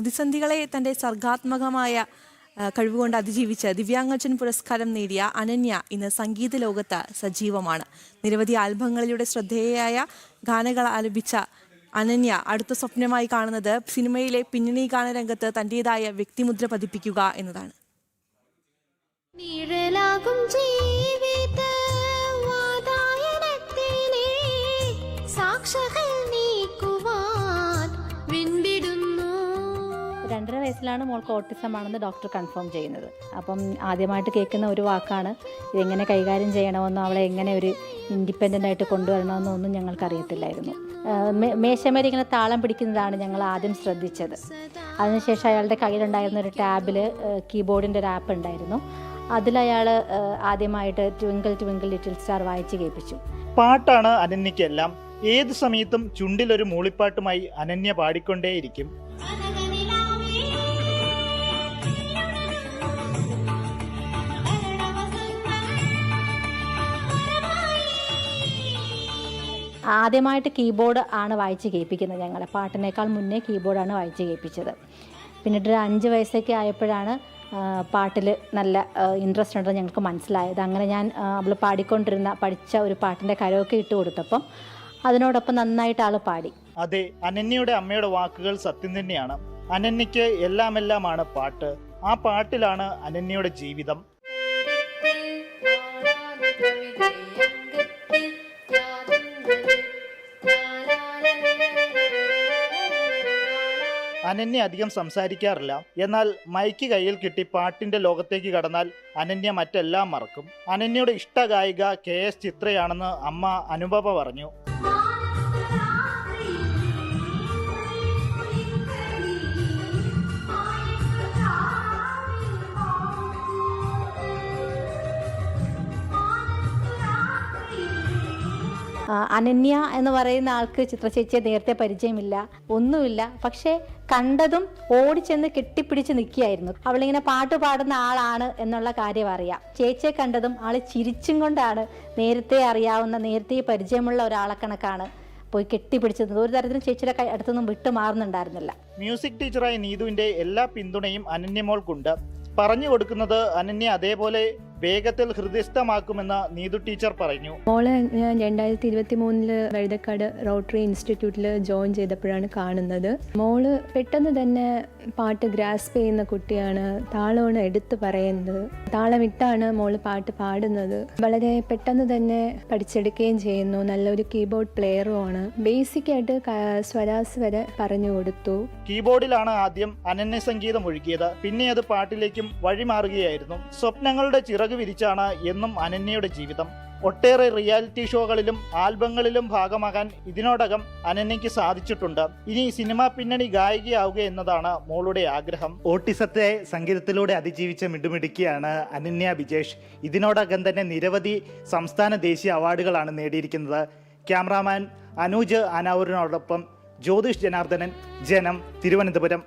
പ്രതിസന്ധികളെ തൻ്റെ സർഗാത്മകമായ കഴിവുകൊണ്ട് അതിജീവിച്ച് ദിവ്യാംഗജൻ പുരസ്കാരം നേടിയ അനന്യ ഇന്ന് സംഗീത ലോകത്ത് സജീവമാണ്. നിരവധി ആൽബങ്ങളിലൂടെ ശ്രദ്ധേയയായ ഗാനങ്ങൾ ആലപിച്ച അനന്യ അടുത്ത സ്വപ്നമായി കാണുന്നത് സിനിമയിലെ പിന്നണി ഗാനരംഗത്ത് തൻ്റെതായ വ്യക്തിമുദ്ര പതിപ്പിക്കുക എന്നതാണ്. രണ്ടര വയസ്സിലാണ് മോൾക്ക് ഓട്ടിസം ആണെന്ന് ഡോക്ടർ കൺഫേം ചെയ്യുന്നത്. അപ്പം ആദ്യമായിട്ട് കേൾക്കുന്ന ഒരു വാക്കാണ് ഇതെങ്ങനെ കൈകാര്യം ചെയ്യണമെന്നോ അവളെ എങ്ങനെ ഒരു ഇൻഡിപെൻഡൻ്റ് ആയിട്ട് കൊണ്ടുവരണമെന്നോ ഒന്നും ഞങ്ങൾക്കറിയത്തില്ലായിരുന്നു. മേശമേരി ഇങ്ങനെ താളം പിടിക്കുന്നതാണ് ഞങ്ങൾ ആദ്യം ശ്രദ്ധിച്ചത്. അതിനുശേഷം അയാളുടെ കയ്യിലുണ്ടായിരുന്ന ഒരു ടാബിൽ കീബോർഡിൻ്റെ ഒരു ആപ്പ് ഉണ്ടായിരുന്നു. അതിലയാൾ ആദ്യമായിട്ട് ട്വിങ്കിൾ ട്വിങ്കിൾ ലിറ്റിൽ സ്റ്റാർ വായിച്ച് കേൾപ്പിച്ചു. പാട്ടാണ് അനന്യയ്ക്കെല്ലാം. ഏത് സമയത്തും ചുണ്ടിലൊരു മൂളിപ്പാട്ടുമായി അനന്യ പാടിക്കൊണ്ടേയിരിക്കും. ആദ്യമായിട്ട് കീബോർഡ് ആണ് വായിച്ച് കേൾപ്പിക്കുന്നത്. ഞങ്ങളെ പാട്ടിനേക്കാൾ മുന്നേ കീബോർഡാണ് വായിച്ച് കേൾപ്പിച്ചത്. പിന്നീട് ഒരു 5 വയസ്സൊക്കെ ആയപ്പോഴാണ് പാട്ടിൽ നല്ല ഇൻട്രസ്റ്റ് ഉണ്ടെന്ന് ഞങ്ങൾക്ക് മനസ്സിലായത്. അങ്ങനെ ഞാൻ അവൾ പഠിച്ച ഒരു പാട്ടിൻ്റെ കരോക്കെ ഇട്ട് കൊടുത്തപ്പം അതിനോടൊപ്പം നന്നായിട്ട് ആൾ പാടി. അതെ, അനന്യയുടെ അമ്മയുടെ വാക്കുകൾ സത്യം തന്നെയാണ്. അനന്യയ്ക്ക് എല്ലാമെല്ലാമാണ് പാട്ട്. ആ പാട്ടിലാണ് അനന്യയുടെ ജീവിതം. അനന്യ അധികം സംസാരിക്കാറില്ല. എന്നാൽ മൈക്ക് കയ്യിൽ കിട്ടി പാട്ടിന്റെ ലോകത്തേക്ക് കടന്നാൽ അനന്യ മറ്റെല്ലാം മറക്കും. അനന്യയുടെ ഇഷ്ട ഗായിക KS ചിത്രയാണെന്ന് അമ്മ അനുപമ പറഞ്ഞു. അനന്യ എന്ന് പറയുന്ന ആൾക്ക് ചിത്രചേച്ചിയെ നേരത്തെ പരിചയമില്ല, ഒന്നുമില്ല. പക്ഷേ കണ്ടതും ഓടിച്ചെന്ന് കെട്ടിപ്പിടിച്ച് നിൽക്കുകയായിരുന്നു. അവളിങ്ങനെ പാട്ട് പാടുന്ന ആളാണ് എന്നുള്ള കാര്യം അറിയാം. ചേച്ചിയെ കണ്ടതും ആൾ ചിരിച്ചും കൊണ്ടാണ് നേരത്തെ പരിചയമുള്ള ഒരാളെ കണക്കാണ് പോയി കെട്ടിപ്പിടിച്ചത്. ഒരു തരത്തിലും ചേച്ചിയുടെ അടുത്തൊന്നും വിട്ടു മാറുന്നുണ്ടായിരുന്നില്ല. മ്യൂസിക് ടീച്ചറായ നീതുവിന്റെ എല്ലാ പിന്തുണയും അനന്യമോൾക്കുണ്ട്. പറഞ്ഞു കൊടുക്കുന്നത് അനന്യ അതേപോലെ വേഗത്തിൽ ഹൃദയസ്ഥമാക്കുമെന്ന് നീതു ടീച്ചർ പറഞ്ഞു. മോളെ ഞാൻ 2023 വഴുതക്കാട് റോട്ടറി ഇൻസ്റ്റിറ്റ്യൂട്ടിൽ ജോയിൻ ചെയ്തപ്പോഴാണ് കാണുന്നത്. മോള് പെട്ടെന്ന് തന്നെ പാട്ട് ഗ്രാസ്പ് ചെയ്യുന്ന കുട്ടിയാണ്. താളമാണ് എടുത്തു പറയുന്നത്. താളമിട്ടാണ് മോള് പാട്ട് പാടുന്നത്. വളരെ പെട്ടെന്ന് തന്നെ പഠിച്ചെടുക്കുകയും ചെയ്യുന്നു. നല്ലൊരു കീബോർഡ് പ്ലെയറുമാണ്. ബേസിക്കായിട്ട് സ്വരാസ് വരെ പറഞ്ഞു കൊടുത്തു. കീബോർഡിലാണ് ആദ്യം അനന്യ സംഗീതം ഒഴുകിയത്. പിന്നെ അത് പാട്ടിലേക്കും വഴിമാറുകയായിരുന്നു. സ്വപ്നങ്ങളുടെ ചിറക് വിരിച്ചാണ് എന്നും അനന്യയുടെ ജീവിതം. ഒട്ടേറെ റിയാലിറ്റി ഷോകളിലും ആൽബങ്ങളിലും ഭാഗമാകാൻ ഇതിനോടകം അനന്യയ്ക്ക് സാധിച്ചിട്ടുണ്ട്. ഇനി സിനിമാ പിന്നണി ഗായികയാവുക എന്നതാണ് മോളുടെ ആഗ്രഹം. ഓട്ടിസത്തെ സംഗീതത്തിലൂടെ അതിജീവിച്ച മിടുമിടുക്കിയാണ് അനന്യ ബിജേഷ്. ഇതിനോടകം തന്നെ നിരവധി സംസ്ഥാന ദേശീയ അവാർഡുകളാണ് നേടിയിരിക്കുന്നത്. ക്യാമറാമാൻ അനൂജ് അനാവൂരിനോടൊപ്പം ജ്യോതിഷ് ജനാർദ്ദനൻ, ജനം, തിരുവനന്തപുരം.